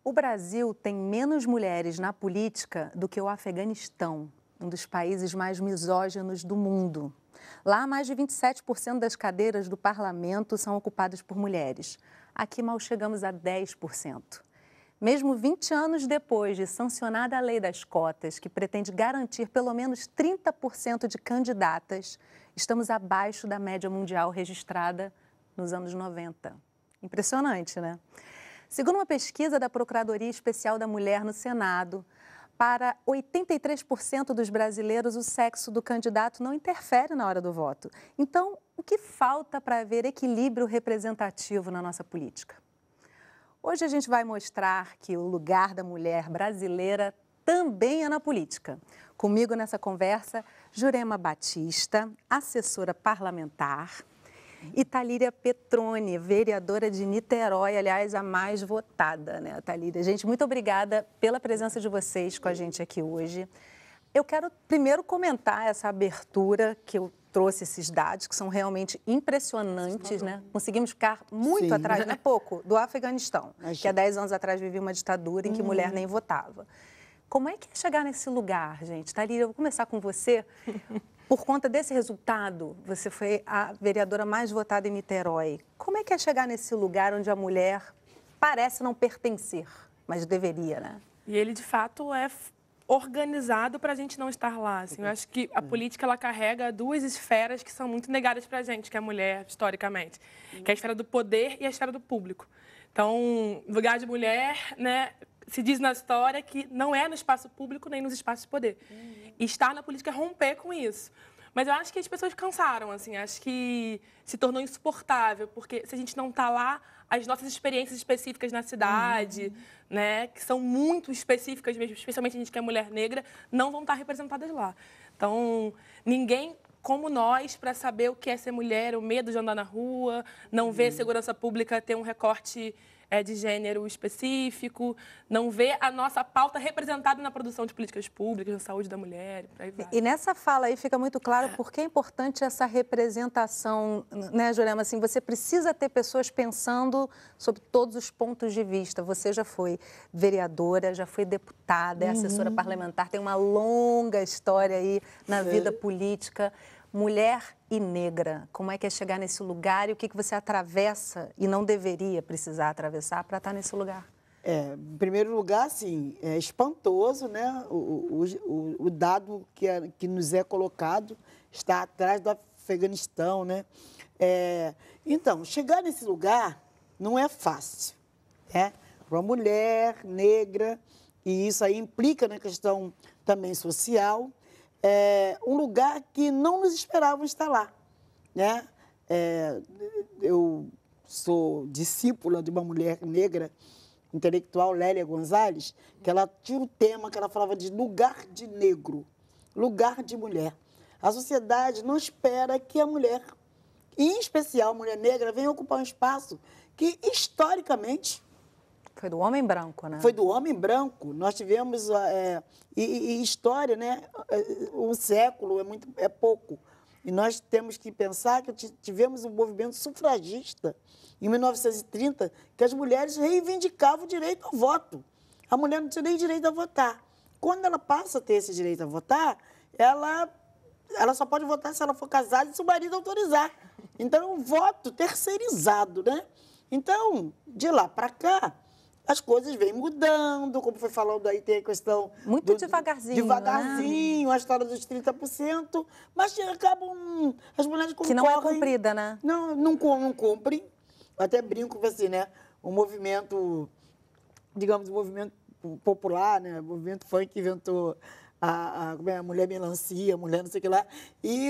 O Brasil tem menos mulheres na política do que o Afeganistão, um dos países mais misóginos do mundo. Lá, mais de 27% das cadeiras do parlamento são ocupadas por mulheres. Aqui, mal chegamos a 10%. Mesmo 20 anos depois de sancionada a lei das cotas, que pretende garantir pelo menos 30% de candidatas, estamos abaixo da média mundial registrada nos anos 90. Impressionante, né? Segundo uma pesquisa da Procuradoria Especial da Mulher no Senado, para 83% dos brasileiros, o sexo do candidato não interfere na hora do voto. Então, o que falta para haver equilíbrio representativo na nossa política? Hoje a gente vai mostrar que o lugar da mulher brasileira também é na política. Comigo nessa conversa, Jurema Batista, assessora parlamentar, e Thalíria Petroni, vereadora de Niterói, aliás, a mais votada, né, Thalíria? Gente, muito obrigada pela presença de vocês com a gente aqui hoje. Eu quero primeiro comentar essa abertura que eu trouxe esses dados, que são realmente impressionantes, né? Conseguimos ficar muito atrás, não é pouco, do Afeganistão, que há 10 anos atrás vivia uma ditadura em que mulher nem votava. Como é que é chegar nesse lugar, gente? Thalíria, eu vou começar com você. Por conta desse resultado, você foi a vereadora mais votada em Niterói. Como é que é chegar nesse lugar onde a mulher parece não pertencer, mas deveria, né? E ele, de fato, é organizado para a gente não estar lá. Assim. Eu acho que a política ela carrega duas esferas que são muito negadas para a gente, que é a mulher, historicamente, que é a esfera do poder e a esfera do público. Então, lugar de mulher, né, se diz na história que não é no espaço público nem nos espaços de poder. E estar na política é romper com isso. Mas eu acho que as pessoas cansaram, assim, acho que se tornou insuportável, porque se a gente não está lá, as nossas experiências específicas na cidade, né, que são muito específicas mesmo, especialmente a gente que é mulher negra, não vão estar representadas lá. Então, ninguém como nós para saber o que é ser mulher, o medo de andar na rua, não ver segurança pública ter um recorte de gênero específico, não ver a nossa pauta representada na produção de políticas públicas, na saúde da mulher, por aí vai. E nessa fala aí fica muito claro por que é importante essa representação, né, Jurema? Assim, você precisa ter pessoas pensando sobre todos os pontos de vista. Você já foi vereadora, já foi deputada, é assessora parlamentar, tem uma longa história aí na vida política. Mulher e negra, como é que é chegar nesse lugar e o que você atravessa e não deveria precisar atravessar para estar nesse lugar? Em primeiro lugar, assim, é espantoso, né? O dado que nos é colocado está atrás do Afeganistão, né? Então, chegar nesse lugar não é fácil, né? Para uma mulher negra, e isso aí implica na questão também social, um lugar que não nos esperavam estar lá, né? Eu sou discípula de uma mulher negra, intelectual, Lélia Gonzalez, que ela tinha um tema que ela falava de lugar de negro, lugar de mulher. A sociedade não espera que a mulher, em especial a mulher negra, venha ocupar um espaço que, historicamente... Foi do homem branco, né? Foi do homem branco. Nós tivemos... E história, né? Um século é pouco. E nós temos que pensar que tivemos um movimento sufragista, em 1930, que as mulheres reivindicavam o direito ao voto. A mulher não tinha nem direito a votar. Quando ela passa a ter esse direito a votar, ela só pode votar se ela for casada e se o marido autorizar. Então, é um voto terceirizado, né? Então, de lá para cá, as coisas vêm mudando, como foi falando aí, tem a questão... Muito devagarzinho, devagarzinho, a história dos 30%, mas acabam... As mulheres concorrem... Que não é cumprida, né? Não cumprem. Eu até brinco assim, né? O movimento, digamos, o movimento popular, né? O movimento funk que inventou a mulher melancia, a mulher não sei o que lá, e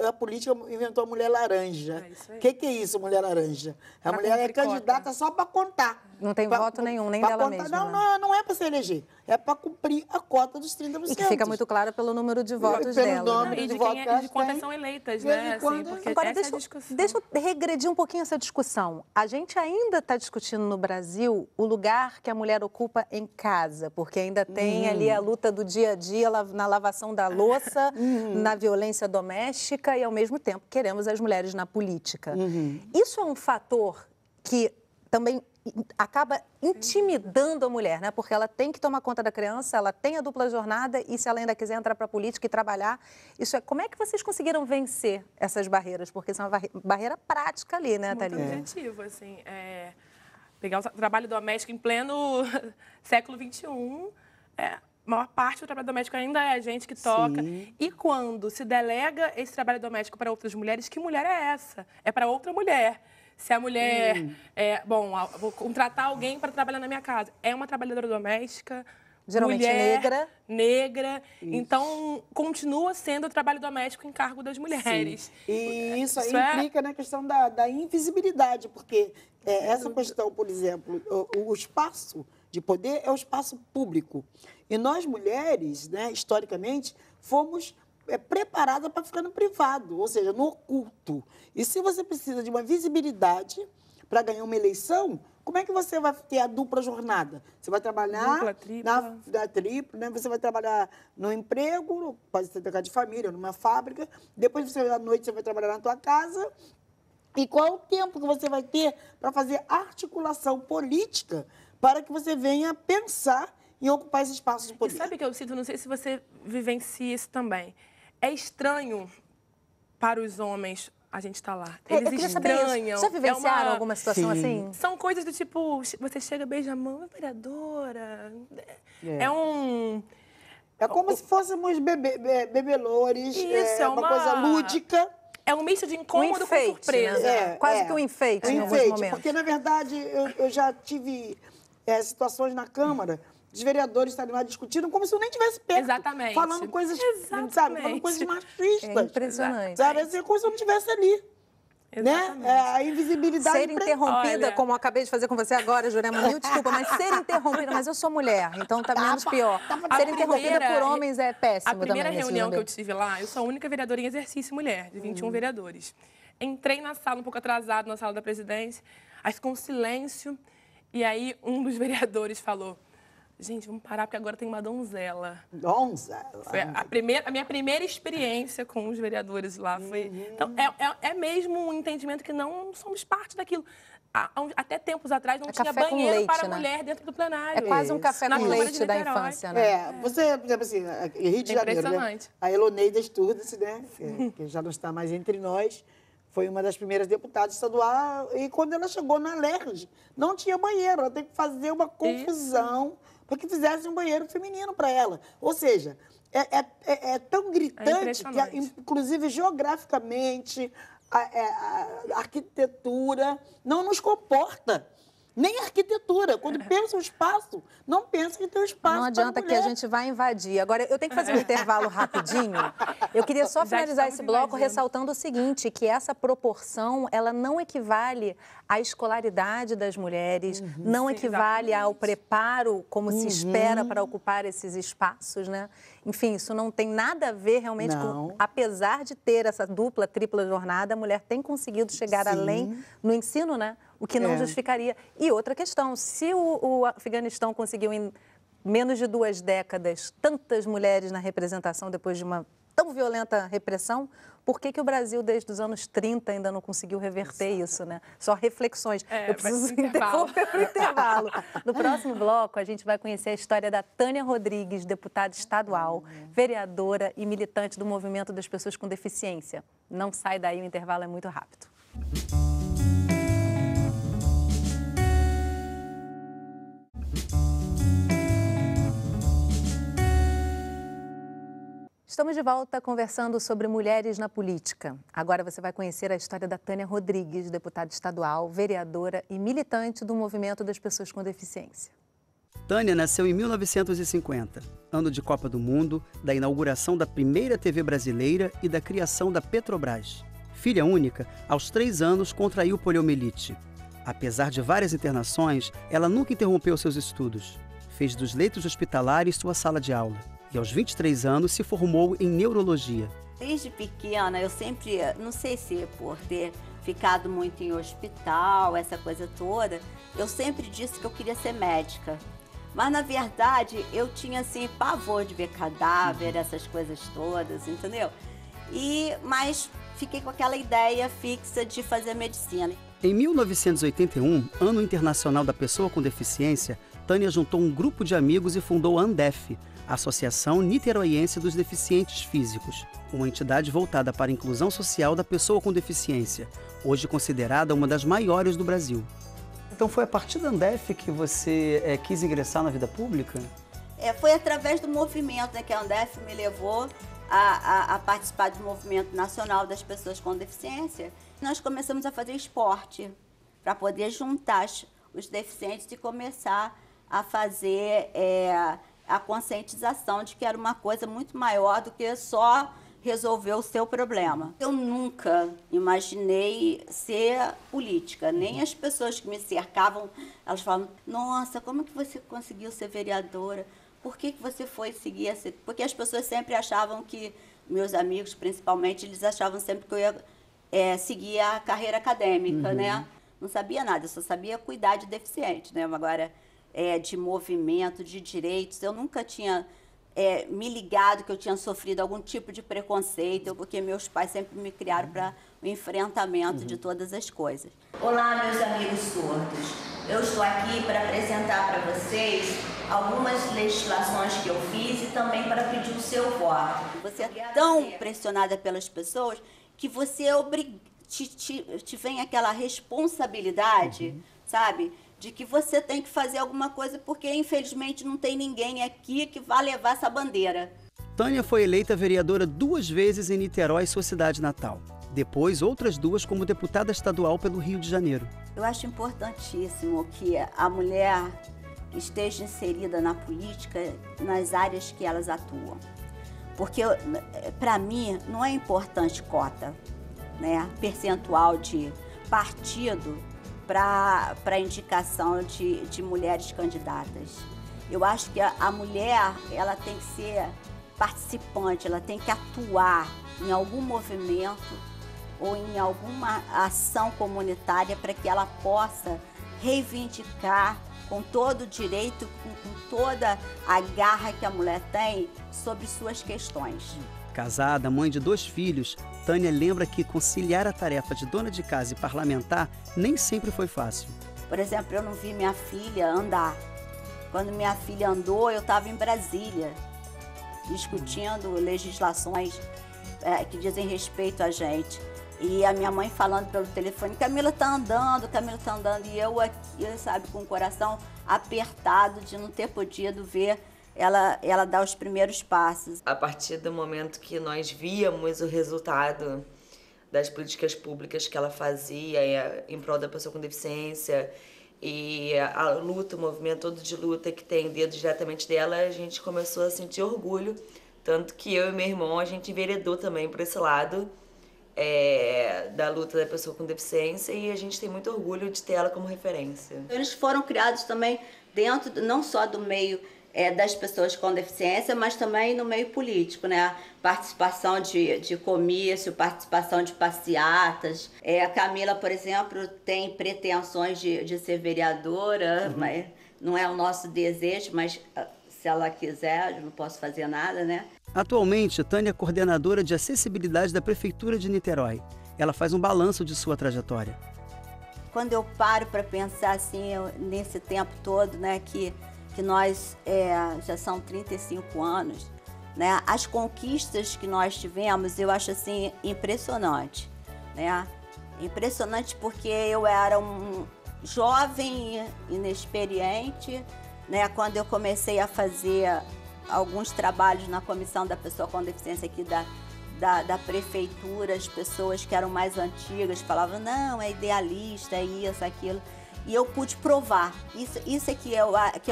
a política inventou a mulher laranja. O que é isso, mulher laranja? A mulher é candidata só para contar. Não tem voto nenhum, nem dela mesma. Não é para se eleger, é para cumprir a cota dos 30%. E que fica muito claro pelo número de votos dela. E de quantas são eleitas, né? Assim, porque agora, essa é a discussão. Deixa eu regredir um pouquinho essa discussão. A gente ainda está discutindo no Brasil o lugar que a mulher ocupa em casa, porque ainda tem ali a luta do dia a dia, na lavação da louça, na violência doméstica e, ao mesmo tempo, queremos as mulheres na política. Isso é um fator que também acaba intimidando a mulher, né? Porque ela tem que tomar conta da criança, ela tem a dupla jornada e se ela ainda quiser entrar para a política e trabalhar, como é que vocês conseguiram vencer essas barreiras? Porque são uma barreira prática ali, né, Muito Thalita? objetivo, assim, pegar o trabalho doméstico em pleno século XXI, a maior parte do trabalho doméstico ainda é a gente que toca. Sim. E quando se delega esse trabalho doméstico para outras mulheres, que mulher é essa? É para outra mulher. Se a mulher, vou contratar alguém para trabalhar na minha casa, é uma trabalhadora doméstica, geralmente mulher, negra. Então, continua sendo o trabalho doméstico em cargo das mulheres. Sim. E isso aí implica na questão da invisibilidade, porque essa questão, por exemplo, o espaço de poder é o espaço público. E nós, mulheres, né, historicamente, fomos preparadas para ficar no privado, ou seja, no oculto. E se você precisa de uma visibilidade para ganhar uma eleição, como é que você vai ter a dupla jornada? Você vai trabalhar dupla, tripla. na tripla, né? Você vai trabalhar no emprego, pode ser trabalhar de família, numa fábrica, depois à noite você vai trabalhar na tua casa. E qual é o tempo que você vai ter para fazer articulação política para que você venha pensar em ocupar esse espaço de poder? E sabe o que eu sinto? Não sei se você vivencia isso também. É estranho para os homens a gente estar lá. Eles estranham. Já vivenciaram alguma situação assim? São coisas do tipo, você chega, beija a mão, vereadora. É como se fôssemos bebelores, Isso, uma coisa lúdica. É um misto de incômodo com surpresa. Né? Quase que um enfeite em alguns momentos. Porque, na verdade, eu já tive situações na Câmara, os vereadores estarem lá discutindo como se eu nem estivesse perto. Exatamente. Falando coisas, sabe, falando coisas machistas. É impressionante. Sabe, assim, como se eu não estivesse ali. Exatamente. Né? A invisibilidade... Ser interrompida, como eu acabei de fazer com você agora, Jurema, mil desculpa, mas ser interrompida, mas eu sou mulher, então tá menos pior. Ser interrompida por homens é péssimo também. A primeira reunião que eu tive lá, eu sou a única vereadora em exercício mulher, de 21 vereadores. Entrei na sala, um pouco atrasado, na sala da presidência, aí ficou um silêncio, e aí um dos vereadores falou: gente, vamos parar, porque agora tem uma donzela. Donzela? Foi a minha primeira experiência com os vereadores lá. Então, é mesmo um entendimento que não somos parte daquilo. Até tempos atrás não tinha banheiro leite, para né? mulher dentro do plenário. É quase um café com leite da infância, né? Você, por exemplo assim, Rio de Janeiro, né? A Eloneida Sturdes, né? Que já não está mais entre nós, foi uma das primeiras deputadas estaduais, e quando ela chegou na LERJ, não tinha banheiro, ela teve que fazer uma confusão para que fizesse um banheiro feminino para ela. Ou seja, é tão gritante que, inclusive, geograficamente, a arquitetura não nos comporta. Nem a arquitetura. Quando pensa o espaço, não pensa que tem um espaço. Não adianta que a gente vai invadir. Agora, eu tenho que fazer um intervalo rapidinho. Eu queria só finalizar esse bloco ressaltando o seguinte, que essa proporção, ela não equivale à escolaridade das mulheres, não equivale ao preparo como se espera para ocupar esses espaços, né? Enfim, isso não tem nada a ver realmente com... Apesar de ter essa dupla, tripla jornada, a mulher tem conseguido chegar além no ensino, né? O que não justificaria. E outra questão, se o Afeganistão conseguiu em menos de 2 décadas tantas mulheres na representação depois de uma tão violenta repressão, por que o Brasil, desde os anos 30, ainda não conseguiu reverter isso, né? Só reflexões. Eu preciso interromper para o intervalo. No próximo bloco, a gente vai conhecer a história da Tânia Rodrigues, deputada estadual, vereadora e militante do Movimento das Pessoas com Deficiência. Não sai daí, o intervalo é muito rápido. Estamos de volta conversando sobre mulheres na política. Agora você vai conhecer a história da Tânia Rodrigues, deputada estadual, vereadora e militante do Movimento das Pessoas com Deficiência. Tânia nasceu em 1950, ano de Copa do Mundo, da inauguração da primeira TV brasileira e da criação da Petrobras. Filha única, aos 3 anos contraiu poliomielite. Apesar de várias internações, ela nunca interrompeu seus estudos. Fez dos leitos hospitalares sua sala de aula. E aos 23 anos se formou em neurologia. Desde pequena, eu sempre, não sei se por ter ficado muito em hospital, essa coisa toda, eu sempre disse que eu queria ser médica. Mas, na verdade, eu tinha, assim, pavor de ver cadáver, essas coisas todas, entendeu? Mas fiquei com aquela ideia fixa de fazer medicina. Em 1981, Ano Internacional da Pessoa com Deficiência, Tânia juntou um grupo de amigos e fundou a Andef, a Associação Niteroiense dos Deficientes Físicos, uma entidade voltada para a inclusão social da pessoa com deficiência, hoje considerada uma das maiores do Brasil. Então foi a partir da Andef que você quis ingressar na vida pública? Foi através do movimento, né, que a Andef me levou a participar do movimento nacional das pessoas com deficiência. Nós começamos a fazer esporte para poder juntar os deficientes e começar a fazer a conscientização de que era uma coisa muito maior do que só resolver o seu problema. Eu nunca imaginei ser política, nem as pessoas que me cercavam, elas falavam, nossa, como que você conseguiu ser vereadora? Por que você foi seguir essa... Porque as pessoas sempre achavam que, meus amigos principalmente, eles achavam sempre que eu ia seguir a carreira acadêmica, né? Não sabia nada, eu só sabia cuidar de deficiente, né? Agora, de movimento, de direitos, eu nunca tinha me ligado que eu tinha sofrido algum tipo de preconceito, porque meus pais sempre me criaram para o enfrentamento de todas as coisas. Olá, meus amigos surdos. Eu estou aqui para apresentar para vocês algumas legislações que eu fiz e também para pedir o seu voto. Você é tão pressionada pelas pessoas que você te vem aquela responsabilidade, sabe? De que você tem que fazer alguma coisa porque, infelizmente, não tem ninguém aqui que vá levar essa bandeira. Tânia foi eleita vereadora 2 vezes em Niterói, sua cidade natal. Depois, outras 2 como deputada estadual pelo Rio de Janeiro. Eu acho importantíssimo que a mulher esteja inserida na política, nas áreas que elas atuam. Porque, para mim, não é importante cota, né? Percentual de partido para a indicação de mulheres candidatas. Eu acho que a mulher, ela tem que ser participante, ela tem que atuar em algum movimento ou em alguma ação comunitária para que ela possa reivindicar com todo o direito, com toda a garra que a mulher tem sobre suas questões. Casada, mãe de 2 filhos, Tânia lembra que conciliar a tarefa de dona de casa e parlamentar nem sempre foi fácil. Por exemplo, eu não vi minha filha andar. Quando minha filha andou, eu estava em Brasília, discutindo legislações que dizem respeito a gente. E a minha mãe falando pelo telefone, Camila tá andando, e eu aqui, sabe, com o coração apertado de não ter podido ver ela dar os primeiros passos. A partir do momento que nós víamos o resultado das políticas públicas que ela fazia em prol da pessoa com deficiência e a luta, o movimento todo de luta que tem dedo diretamente dela, a gente começou a sentir orgulho, tanto que eu e meu irmão, a gente enveredou também por esse lado da luta da pessoa com deficiência e a gente tem muito orgulho de ter ela como referência. Eles foram criados também dentro, não só do meio das pessoas com deficiência, mas também no meio político, né? Participação de comício, participação de passeatas. A Camila, por exemplo, tem pretensões de ser vereadora, mas não é o nosso desejo, mas se ela quiser, eu não posso fazer nada, né? Atualmente, Tânia é coordenadora de acessibilidade da Prefeitura de Niterói. Ela faz um balanço de sua trajetória. Quando eu paro para pensar assim, nesse tempo todo, né, que nós já são 35 anos, né, as conquistas que nós tivemos, eu acho assim impressionante, né? Impressionante porque eu era um jovem inexperiente, né, quando eu comecei a fazer alguns trabalhos na comissão da pessoa com deficiência aqui da prefeitura, as pessoas que eram mais antigas falavam, não, é idealista, é isso, aquilo. E eu pude provar, isso é que é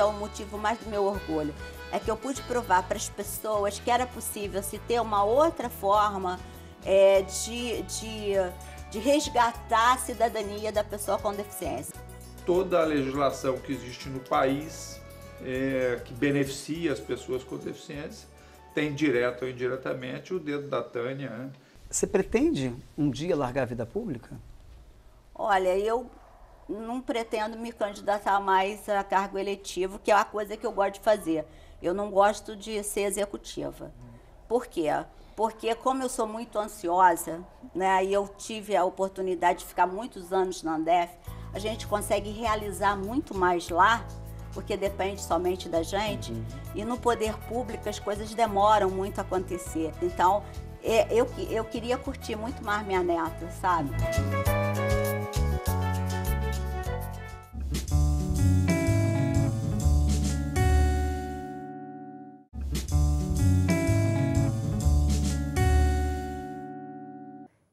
o motivo mais do meu orgulho, é que eu pude provar para as pessoas que era possível se ter uma outra forma de resgatar a cidadania da pessoa com deficiência. Toda a legislação que existe no país que beneficia as pessoas com deficiência tem direto ou indiretamente o dedo da Tânia. Né? Você pretende um dia largar a vida pública? Olha, eu não pretendo me candidatar mais a cargo eletivo, que é uma coisa que eu gosto de fazer. Eu não gosto de ser executiva. Por quê? porque como eu sou muito ansiosa, né, e eu tive a oportunidade de ficar muitos anos na Andef, a gente consegue realizar muito mais lá, porque depende somente da gente, e no poder público as coisas demoram muito a acontecer. Então, eu queria curtir muito mais minha neta, sabe?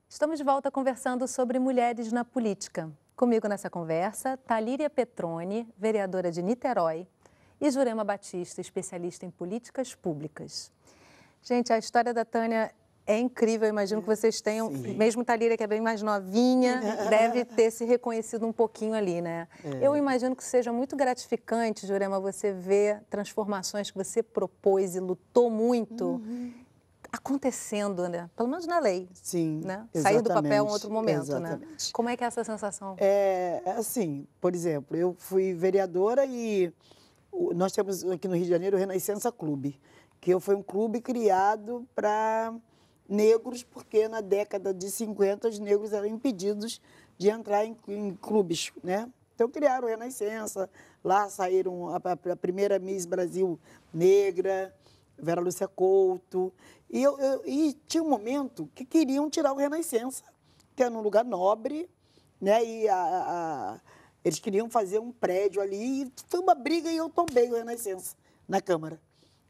Estamos de volta conversando sobre mulheres na política. Comigo nessa conversa, Talíria Petroni, vereadora de Niterói, e Jurema Batista, especialista em políticas públicas. Gente, a história da Tânia é incrível. Eu imagino que vocês tenham, mesmo Talíria, que é bem mais novinha, deve ter se reconhecido um pouquinho ali, né? Eu imagino que seja muito gratificante, Jurema, você ver transformações que você propôs e lutou muito acontecendo, né? Pelo menos na lei. Sim, né? exatamente. Sair do papel em outro momento, exatamente. né? Como é que é essa sensação? Assim, por exemplo, eu fui vereadora e nós temos aqui no Rio de Janeiro o Renascença Clube, que foi um clube criado para negros, porque na década de 50 os negros eram impedidos de entrar em clubes, né? Então criaram o Renascença, lá saíram a primeira Miss Brasil negra, Vera Lúcia Couto, e tinha um momento que queriam tirar o Renascença, que era num lugar nobre, né? E eles queriam fazer um prédio ali, e foi uma briga e eu tombei o Renascença na Câmara.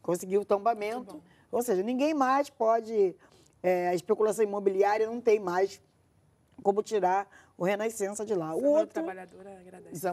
Consegui o tombamento, ou seja, ninguém mais pode, a especulação imobiliária não tem mais como tirar o Renascença de lá. O outro trabalhadora agradece.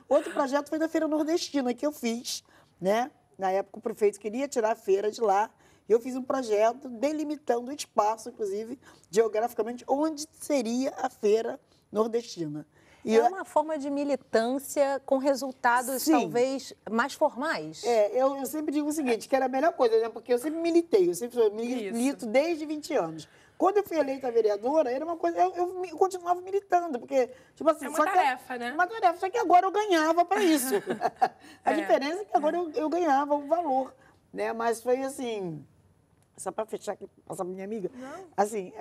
Outro projeto foi da Feira Nordestina, que eu fiz, né? Na época, o prefeito queria tirar a feira de lá. Eu fiz um projeto delimitando o espaço, inclusive, geograficamente, onde seria a Feira Nordestina. É uma forma de militância com resultados, Sim, talvez, mais formais. Eu sempre digo o seguinte, que era a melhor coisa, né? Porque eu sempre militei, eu sempre milito desde 20 anos. Quando eu fui eleita vereadora, era uma coisa, eu continuava militando, porque, tipo assim... É uma tarefa, né? Uma tarefa, só que agora eu ganhava para isso. A diferença é que agora eu ganhava o valor, né? Mas foi assim, só para fechar aqui, passar para minha amiga. Não. Assim,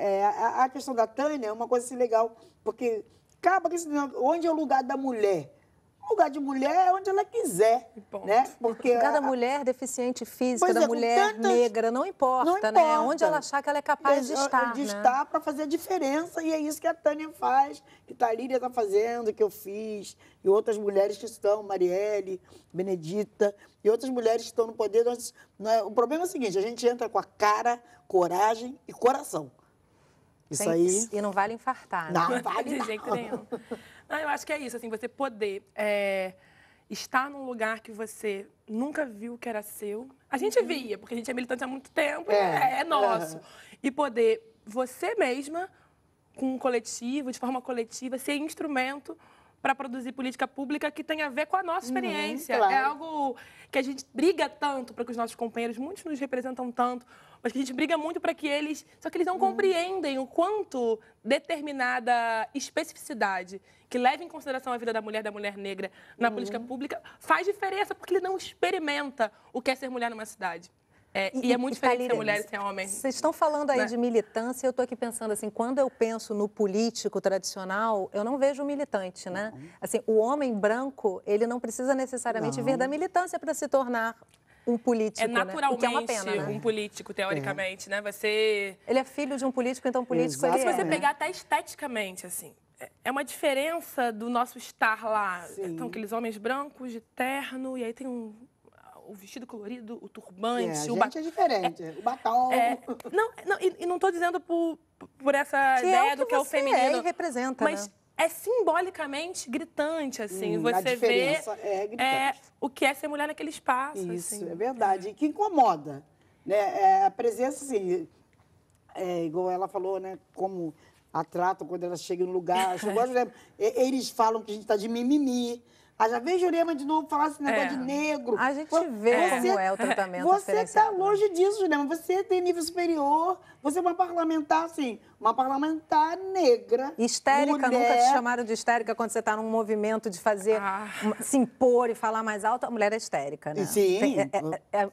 a questão da Tânia é uma coisa assim legal, porque acaba que onde é o lugar da mulher? O lugar de mulher é onde ela quiser, né? Porque cada mulher deficiente física, da mulher tantas... negra, não importa, né? Onde ela achar que ela é capaz de estar, de né? estar para fazer a diferença, e é isso que a Tânia faz, que a Talíria está fazendo, que eu fiz, e outras mulheres que estão, Marielle, Benedita, e outras mulheres que estão no poder. O problema é o seguinte, a gente entra com a cara, coragem e coração. Isso aí... E não vale infartar, né? Não vale De jeito nenhum. Não, eu acho que é isso, assim, você poder estar num lugar que você nunca viu que era seu. A gente via, porque a gente é militante há muito tempo, é nosso. E poder, você mesma, com um coletivo, de forma coletiva, ser instrumento para produzir política pública que tem a ver com a nossa experiência. Claro. É algo que a gente briga tanto para que os nossos companheiros, muitos nos representam tanto, mas que a gente briga muito para que eles... Só que eles não compreendem o quanto determinada especificidade que leva em consideração a vida da mulher negra na política pública faz diferença, porque ele não experimenta o que é ser mulher numa cidade. E é muito diferente ser mulher e ser homem. Vocês estão falando aí de militância, eu estou aqui pensando assim, quando eu penso no político tradicional, eu não vejo militante, né? Assim, o homem branco, ele não precisa necessariamente vir da militância para se tornar um político, é naturalmente, né? O que é uma pena, né? Um político, teoricamente, né? Ele é filho de um político, então político ele Se você né? pegar até esteticamente, assim, é uma diferença do nosso estar lá. Então, aqueles homens brancos de terno, e aí tem o vestido colorido, o turbante, o batom. É diferente, o batom. E não estou dizendo por essa ideia do que é o feminino. Representa, mas né? É simbolicamente gritante, assim. Você vê o que é ser mulher naquele espaço. Isso, assim. é verdade. E que incomoda. Né? A presença, assim, igual ela falou, né? Como a tratam quando ela chega no lugar. Eles falam que a gente está de mimimi. Ah, já veio Jurema de novo falar esse negócio de negro. A gente vê como é o tratamento Você está diferenciado. longe disso, Jurema. Você tem nível superior. Você é uma parlamentar, assim, uma parlamentar negra. Histérica, mulher. nunca te chamaram de histérica quando você está num movimento de fazer, se impor e falar mais alto? A mulher é histérica, né? Sim.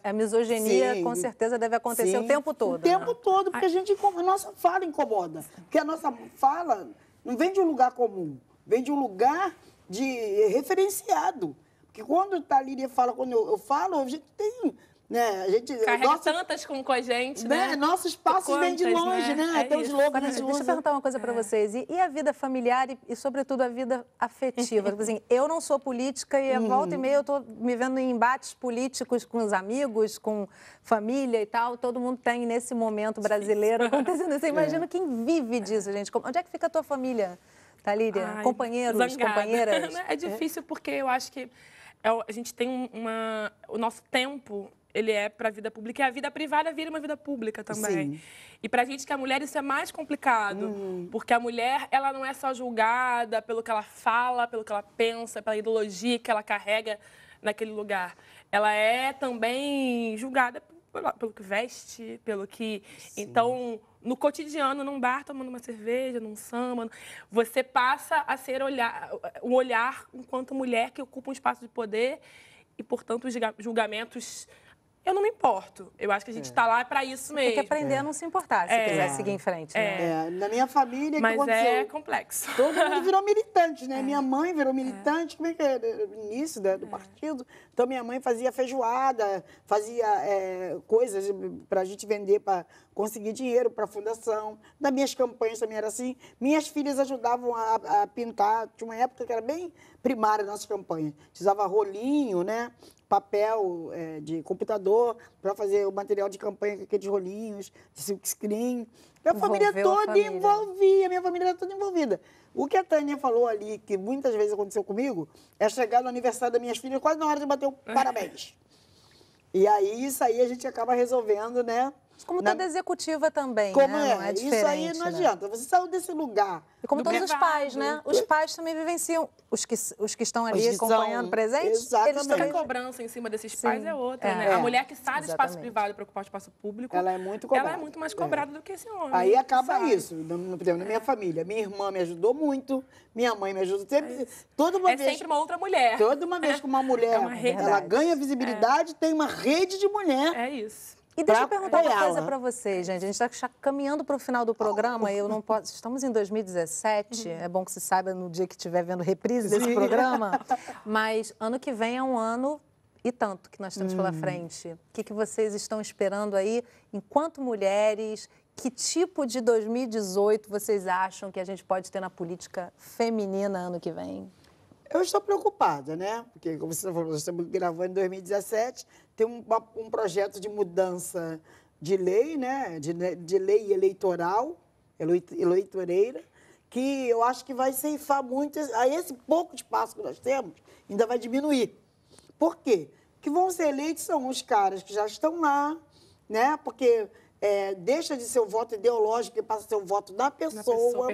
A misoginia, Sim. com certeza, deve acontecer Sim. o tempo todo. O tempo né? todo, porque a nossa fala incomoda. Porque a nossa fala não vem de um lugar comum, vem de um lugar referenciado. Porque quando a Lídia fala, quando eu falo, a gente tem... Né? A gente, Carrega tantas com a gente, né? Nossos passos vêm de longe, né? Até os logos Agora, deixa eu perguntar uma coisa para vocês. E a vida familiar e, sobretudo, a vida afetiva? Tipo assim, eu não sou política e a volta e meia eu estou me vendo em embates políticos com os amigos, com família e tal. Todo mundo tem, nesse momento brasileiro, acontecendo isso. Imagina quem vive disso, gente. Onde é que fica a tua família, Thalíria? Companheiros, zangada. companheiras? É difícil porque eu acho que a gente tem o nosso tempo... Ele é para a vida pública e a vida privada vira uma vida pública também. Sim. E para a gente que é mulher isso é mais complicado, porque a mulher ela não é só julgada pelo que ela fala, pelo que ela pensa, pela ideologia que ela carrega naquele lugar. Ela é também julgada pelo que veste, pelo que... Sim. Então, no cotidiano, num bar, tomando uma cerveja, num samba, você passa a ser um olhar enquanto mulher que ocupa um espaço de poder e, portanto, os julgamentos... Eu não me importo. Eu acho que a gente está lá para isso mesmo. Tem que aprender a não se importar, se quiser seguir em frente. Né? Na minha família... Mas é complexo. Todo mundo virou militante, né? Minha mãe virou militante, como é que é? No início do partido. Então, minha mãe fazia feijoada, fazia coisas para a gente vender, para conseguir dinheiro para a fundação. Das minhas campanhas também era assim. Minhas filhas ajudavam a pintar. Tinha uma época que era bem primária a nossa campanha. Usava rolinho, né? Papel de computador para fazer o material de campanha com aqueles rolinhos, de silkscreen. Minha família toda envolvia, minha família era toda envolvida. O que a Tânia falou ali, que muitas vezes aconteceu comigo, é chegar no aniversário das minhas filhas quase na hora de bater o parabéns. E aí, isso aí a gente acaba resolvendo, né? Como toda executiva também, como né? Não é diferente, isso aí não adianta. Você saiu desse lugar. E como todos os pais, né? Os pais também vivenciam, os que estão ali acompanhando, presentes, exatamente. eles também... A cobrança em cima desses pais é outra, né? A mulher que sai do espaço privado para ocupar o espaço público, ela é muito cobrada. Ela é muito mais cobrada do que esse homem. Aí acaba isso, na minha família. Minha irmã me ajudou muito, minha mãe me ajudou sempre. Sempre uma outra mulher. Toda uma vez que uma mulher ela ganha visibilidade, tem uma rede de mulher. É isso. E deixa eu perguntar uma coisa para vocês, gente. A gente está caminhando para o final do programa. Eu não posso... Estamos em 2017. É bom que se saiba no dia que estiver vendo reprise desse programa. Mas ano que vem é um ano e tanto que nós temos pela frente. O que vocês estão esperando aí, enquanto mulheres? Que tipo de 2018 vocês acham que a gente pode ter na política feminina ano que vem? Eu estou preocupada, né? Porque, como você falou, nós estamos gravando em 2017, tem um projeto de mudança de lei, né? De lei eleitoral, eleitoreira, que eu acho que vai ceifar muito. Aí esse pouco espaço que nós temos ainda vai diminuir. Por quê? Que vão ser eleitos são os caras que já estão lá, né? Porque... deixa de ser o voto ideológico e passa a ser o voto da pessoa.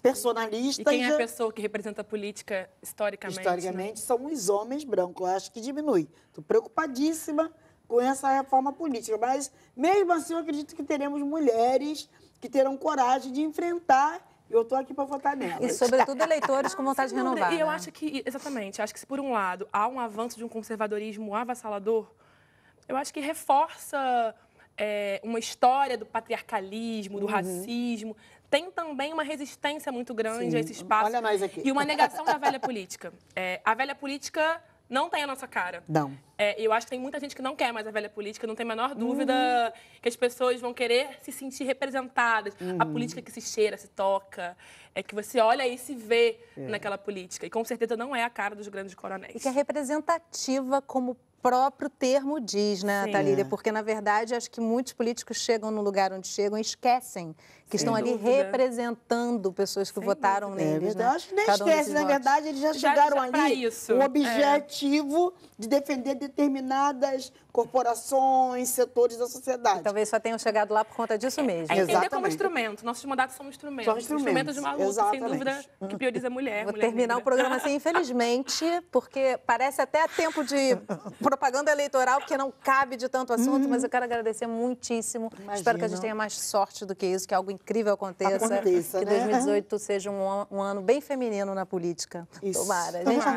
Personalista. E quem é a pessoa que representa a política historicamente? Historicamente, são os homens brancos. Eu acho que diminui. Estou preocupadíssima com essa reforma política. Mas, mesmo assim, eu acredito que teremos mulheres que terão coragem de enfrentar. E eu estou aqui para votar nelas. E, sobretudo, eleitores com vontade de renovar. E eu acho que, exatamente, acho que se, por um lado, há um avanço de um conservadorismo avassalador, eu acho que reforça... uma história do patriarcalismo, do racismo. Tem também uma resistência muito grande a esse espaço. Olha nós aqui. E uma negação da velha política. A velha política não tem a nossa cara. Não. Eu acho que tem muita gente que não quer mais a velha política, não tem a menor dúvida que as pessoas vão querer se sentir representadas. A política que se cheira, se toca, que você olha e se vê naquela política. E com certeza não é a cara dos grandes coronéis. E que é representativa como próprio termo diz, né, Sim. Thalíria? Porque, na verdade, acho que muitos políticos chegam no lugar onde chegam e esquecem que estão ali dúvida. representando pessoas que votaram neles, né? Eu acho que nem Cada um esquece, desses na votos. verdade, eles já Já chegaram pra ali isso. com o objetivo de defender determinadas corporações, setores da sociedade. Talvez só tenham chegado lá por conta disso mesmo. É entender como Exatamente. instrumento. Nossos mandatos são instrumentos. São instrumentos, de uma luta, exatamente. sem dúvida, que prioriza a mulher. Vou mulher terminar negra. o programa assim, infelizmente, porque parece até tempo de propaganda eleitoral, porque não cabe de tanto assunto, mas eu quero agradecer muitíssimo. Espero que a gente tenha mais sorte do que isso, que algo incrível aconteça. Aconteça, que né? 2018 seja um ano bem feminino na política. Isso. Tomara. Gente, Tomara.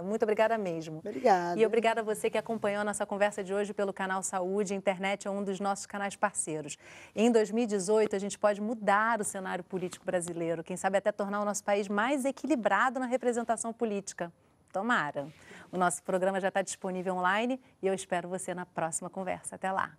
muito obrigada mesmo. Obrigada. E obrigada a você que acompanhou a nossa conversa de hoje pelo canal Saúde. A internet é um dos nossos canais parceiros. Em 2018, a gente pode mudar o cenário político brasileiro, quem sabe até tornar o nosso país mais equilibrado na representação política. Tomara. O nosso programa já está disponível online e eu espero você na próxima conversa. Até lá.